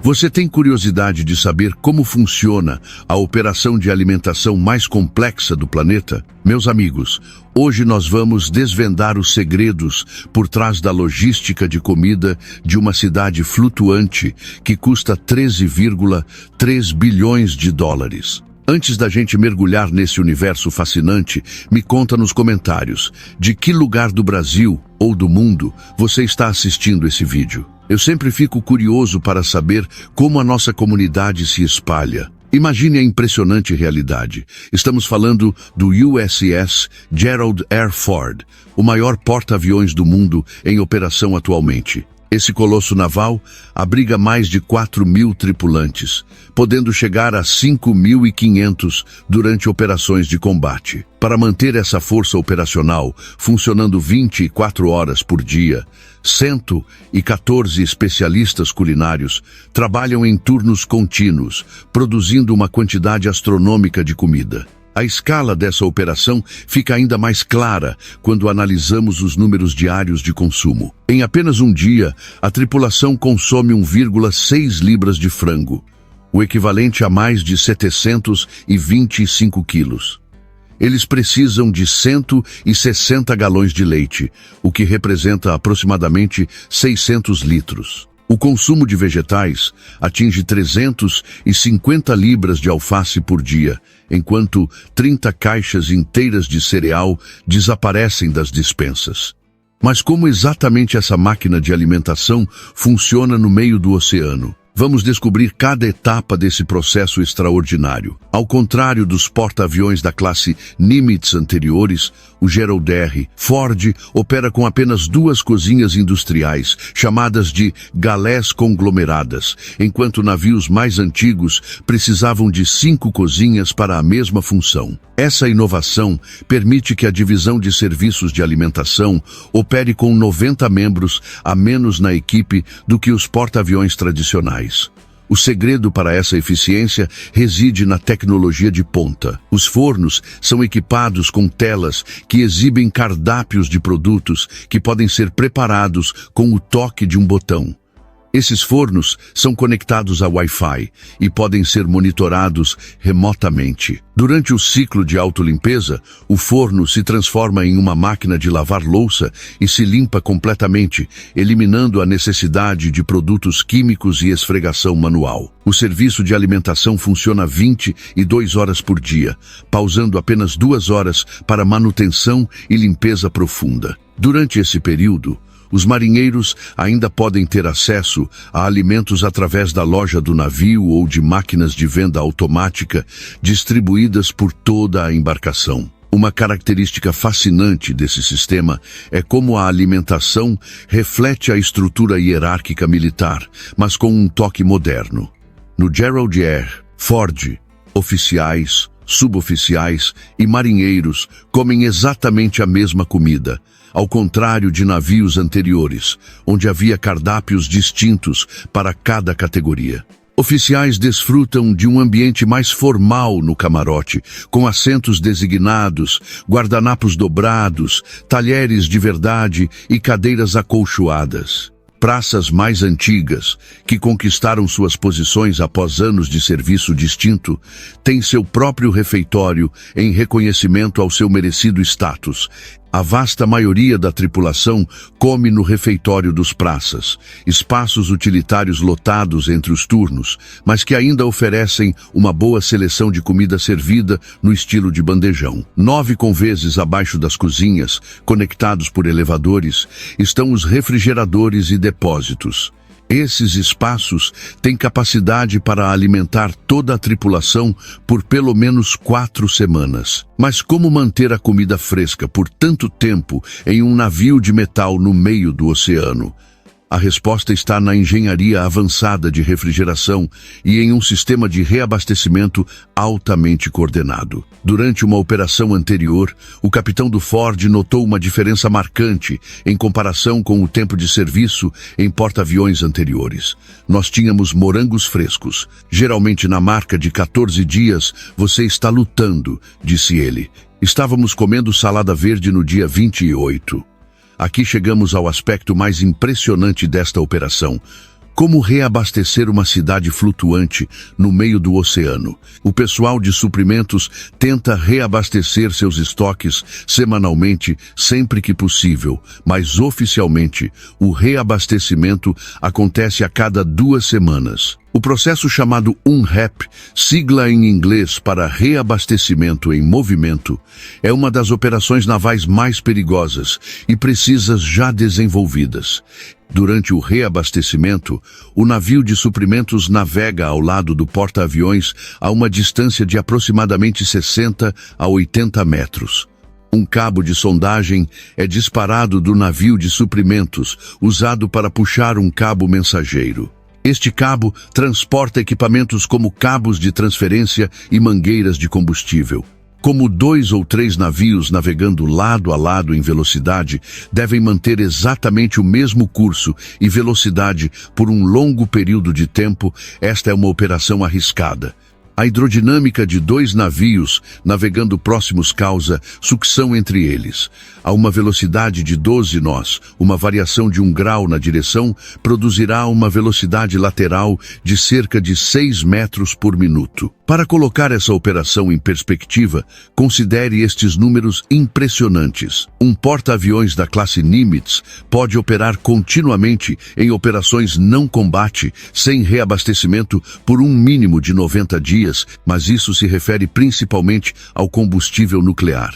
Você tem curiosidade de saber como funciona a operação de alimentação mais complexa do planeta? Meus amigos, hoje nós vamos desvendar os segredos por trás da logística de comida de uma cidade flutuante que custa 13,3 bilhões de dólares. Antes da gente mergulhar nesse universo fascinante, me conta nos comentários de que lugar do Brasil ou do mundo você está assistindo esse vídeo. Eu sempre fico curioso para saber como a nossa comunidade se espalha. Imagine a impressionante realidade. Estamos falando do USS Gerald R. Ford, o maior porta-aviões do mundo em operação atualmente. Esse colosso naval abriga mais de 4.000 tripulantes, podendo chegar a 5.500 durante operações de combate. Para manter essa força operacional funcionando 24 horas por dia, 114 especialistas culinários trabalham em turnos contínuos, produzindo uma quantidade astronômica de comida. A escala dessa operação fica ainda mais clara quando analisamos os números diários de consumo. Em apenas um dia, a tripulação consome 1,6 libras de frango, o equivalente a mais de 725 quilos. Eles precisam de 160 galões de leite, o que representa aproximadamente 600 litros. O consumo de vegetais atinge 350 libras de alface por dia, enquanto 30 caixas inteiras de cereal desaparecem das despensas. Mas como exatamente essa máquina de alimentação funciona no meio do oceano? Vamos descobrir cada etapa desse processo extraordinário. Ao contrário dos porta-aviões da classe Nimitz anteriores, o Gerald R. Ford opera com apenas 2 cozinhas industriais, chamadas de galés conglomeradas, enquanto navios mais antigos precisavam de 5 cozinhas para a mesma função. Essa inovação permite que a divisão de serviços de alimentação opere com 90 membros a menos na equipe do que os porta-aviões tradicionais. O segredo para essa eficiência reside na tecnologia de ponta. Os fornos são equipados com telas que exibem cardápios de produtos que podem ser preparados com o toque de um botão. Esses fornos são conectados a Wi-Fi e podem ser monitorados remotamente. Durante o ciclo de autolimpeza, o forno se transforma em uma máquina de lavar louça e se limpa completamente, eliminando a necessidade de produtos químicos e esfregação manual. O serviço de alimentação funciona 22 horas por dia, pausando apenas 2 horas para manutenção e limpeza profunda. Durante esse período, os marinheiros ainda podem ter acesso a alimentos através da loja do navio ou de máquinas de venda automática distribuídas por toda a embarcação. Uma característica fascinante desse sistema é como a alimentação reflete a estrutura hierárquica militar, mas com um toque moderno. No Gerald R. Ford, oficiais, suboficiais e marinheiros comem exatamente a mesma comida, ao contrário de navios anteriores, onde havia cardápios distintos para cada categoria. Oficiais desfrutam de um ambiente mais formal no camarote, com assentos designados, guardanapos dobrados, talheres de verdade e cadeiras acolchoadas. Praças mais antigas, que conquistaram suas posições após anos de serviço distinto, têm seu próprio refeitório em reconhecimento ao seu merecido status. A vasta maioria da tripulação come no refeitório dos praças, espaços utilitários lotados entre os turnos, mas que ainda oferecem uma boa seleção de comida servida no estilo de bandejão. 9 conveses abaixo das cozinhas, conectados por elevadores, estão os refrigeradores e depósitos. Esses espaços têm capacidade para alimentar toda a tripulação por pelo menos 4 semanas. Mas como manter a comida fresca por tanto tempo em um navio de metal no meio do oceano? A resposta está na engenharia avançada de refrigeração e em um sistema de reabastecimento altamente coordenado. Durante uma operação anterior, o capitão do Ford notou uma diferença marcante em comparação com o tempo de serviço em porta-aviões anteriores. Nós tínhamos morangos frescos. Geralmente na marca de 14 dias, você está lutando, disse ele. Estávamos comendo salada verde no dia 28. Aqui chegamos ao aspecto mais impressionante desta operação. Como reabastecer uma cidade flutuante no meio do oceano? O pessoal de suprimentos tenta reabastecer seus estoques semanalmente, sempre que possível, mas oficialmente, o reabastecimento acontece a cada 2 semanas. O processo chamado UNREP, sigla em inglês para Reabastecimento em Movimento, é uma das operações navais mais perigosas e precisas já desenvolvidas. Durante o reabastecimento, o navio de suprimentos navega ao lado do porta-aviões a uma distância de aproximadamente 60 a 80 metros. Um cabo de sondagem é disparado do navio de suprimentos, usado para puxar um cabo mensageiro. Este cabo transporta equipamentos como cabos de transferência e mangueiras de combustível. Como 2 ou 3 navios navegando lado a lado em velocidade, devem manter exatamente o mesmo curso e velocidade por um longo período de tempo, esta é uma operação arriscada. A hidrodinâmica de 2 navios navegando próximos causa sucção entre eles. A uma velocidade de 12 nós, uma variação de 1 grau na direção produzirá uma velocidade lateral de cerca de 6 metros por minuto. Para colocar essa operação em perspectiva, considere estes números impressionantes. Um porta-aviões da classe Nimitz pode operar continuamente em operações não combate, sem reabastecimento, por um mínimo de 90 dias, mas isso se refere principalmente ao combustível nuclear.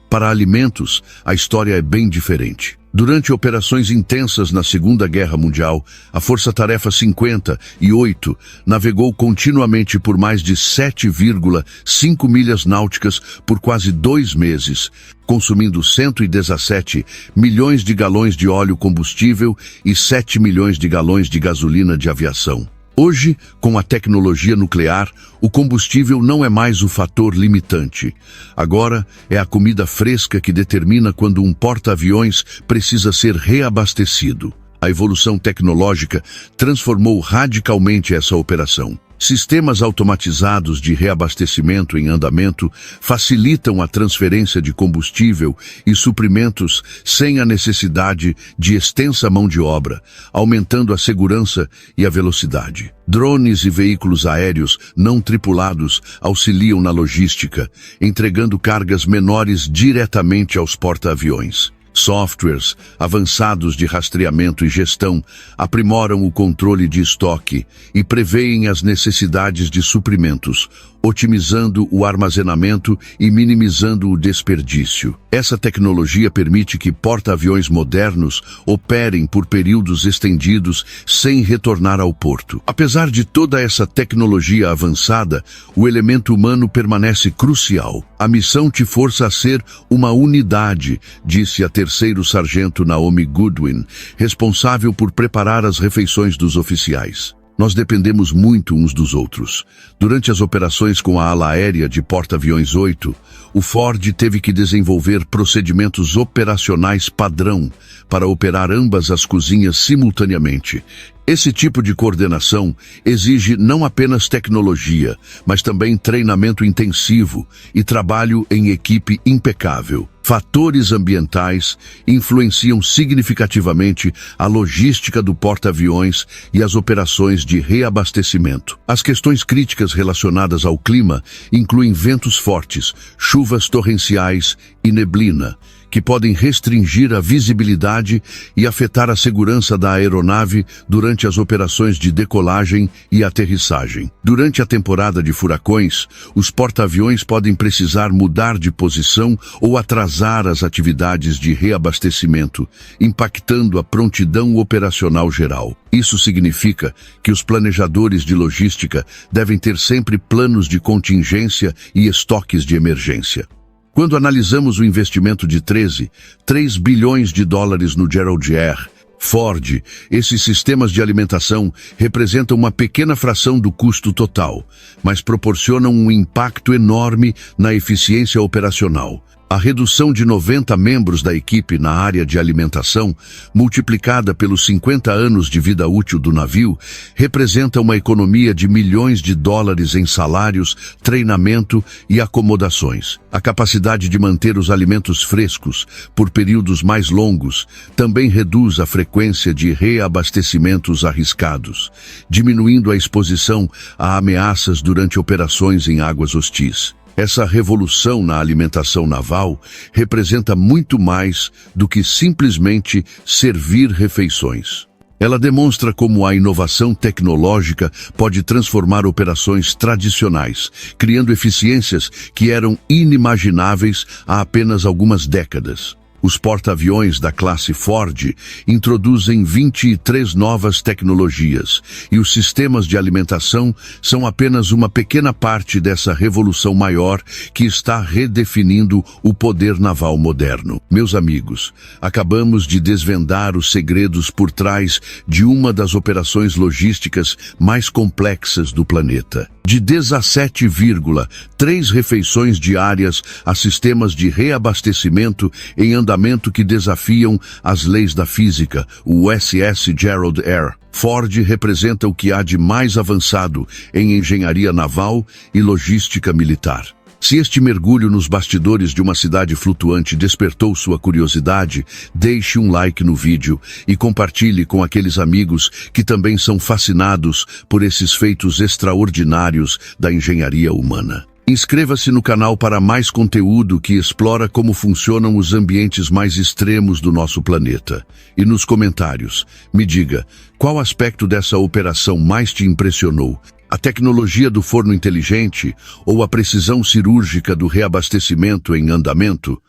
Para alimentos, a história é bem diferente. Durante operações intensas na Segunda Guerra Mundial, a Força-Tarefa 58 navegou continuamente por mais de 7,5 milhas náuticas por quase 2 meses, consumindo 117 milhões de galões de óleo combustível e 7 milhões de galões de gasolina de aviação. Hoje, com a tecnologia nuclear, o combustível não é mais o fator limitante. Agora, é a comida fresca que determina quando um porta-aviões precisa ser reabastecido. A evolução tecnológica transformou radicalmente essa operação. Sistemas automatizados de reabastecimento em andamento facilitam a transferência de combustível e suprimentos sem a necessidade de extensa mão de obra, aumentando a segurança e a velocidade. Drones e veículos aéreos não tripulados auxiliam na logística, entregando cargas menores diretamente aos porta-aviões. Softwares avançados de rastreamento e gestão aprimoram o controle de estoque e preveem as necessidades de suprimentos, otimizando o armazenamento e minimizando o desperdício. Essa tecnologia permite que porta-aviões modernos operem por períodos estendidos sem retornar ao porto. Apesar de toda essa tecnologia avançada, o elemento humano permanece crucial. A missão te força a ser uma unidade, disse a 3º Sargento Naomi Goodwin, responsável por preparar as refeições dos oficiais. Nós dependemos muito uns dos outros. Durante as operações com a ala aérea de porta-aviões 8, o Ford teve que desenvolver procedimentos operacionais padrão para operar ambas as cozinhas simultaneamente. Esse tipo de coordenação exige não apenas tecnologia, mas também treinamento intensivo e trabalho em equipe impecável. Fatores ambientais influenciam significativamente a logística do porta-aviões e as operações de reabastecimento. As questões críticas relacionadas ao clima incluem ventos fortes, chuvas torrenciais e neblina, que podem restringir a visibilidade e afetar a segurança da aeronave durante as operações de decolagem e aterrissagem. Durante a temporada de furacões, os porta-aviões podem precisar mudar de posição ou atrasar as atividades de reabastecimento, impactando a prontidão operacional geral. Isso significa que os planejadores de logística devem ter sempre planos de contingência e estoques de emergência. Quando analisamos o investimento de 3 bilhões de dólares no Gerald R. Ford, esses sistemas de alimentação representam uma pequena fração do custo total, mas proporcionam um impacto enorme na eficiência operacional. A redução de 90 membros da equipe na área de alimentação, multiplicada pelos 50 anos de vida útil do navio, representa uma economia de milhões de dólares em salários, treinamento e acomodações. A capacidade de manter os alimentos frescos por períodos mais longos também reduz a frequência de reabastecimentos arriscados, diminuindo a exposição a ameaças durante operações em águas hostis. Essa revolução na alimentação naval representa muito mais do que simplesmente servir refeições. Ela demonstra como a inovação tecnológica pode transformar operações tradicionais, criando eficiências que eram inimagináveis há apenas algumas décadas. Os porta-aviões da classe Ford introduzem 23 novas tecnologias, e os sistemas de alimentação são apenas uma pequena parte dessa revolução maior que está redefinindo o poder naval moderno. Meus amigos, acabamos de desvendar os segredos por trás de uma das operações logísticas mais complexas do planeta. De 17,3 refeições diárias a sistemas de reabastecimento em andamento que desafiam as leis da física, o USS Gerald R. Ford representa o que há de mais avançado em engenharia naval e logística militar. Se este mergulho nos bastidores de uma cidade flutuante despertou sua curiosidade, deixe um like no vídeo e compartilhe com aqueles amigos que também são fascinados por esses feitos extraordinários da engenharia humana. Inscreva-se no canal para mais conteúdo que explora como funcionam os ambientes mais extremos do nosso planeta. E nos comentários, me diga, qual aspecto dessa operação mais te impressionou? A tecnologia do forno inteligente ou a precisão cirúrgica do reabastecimento em andamento?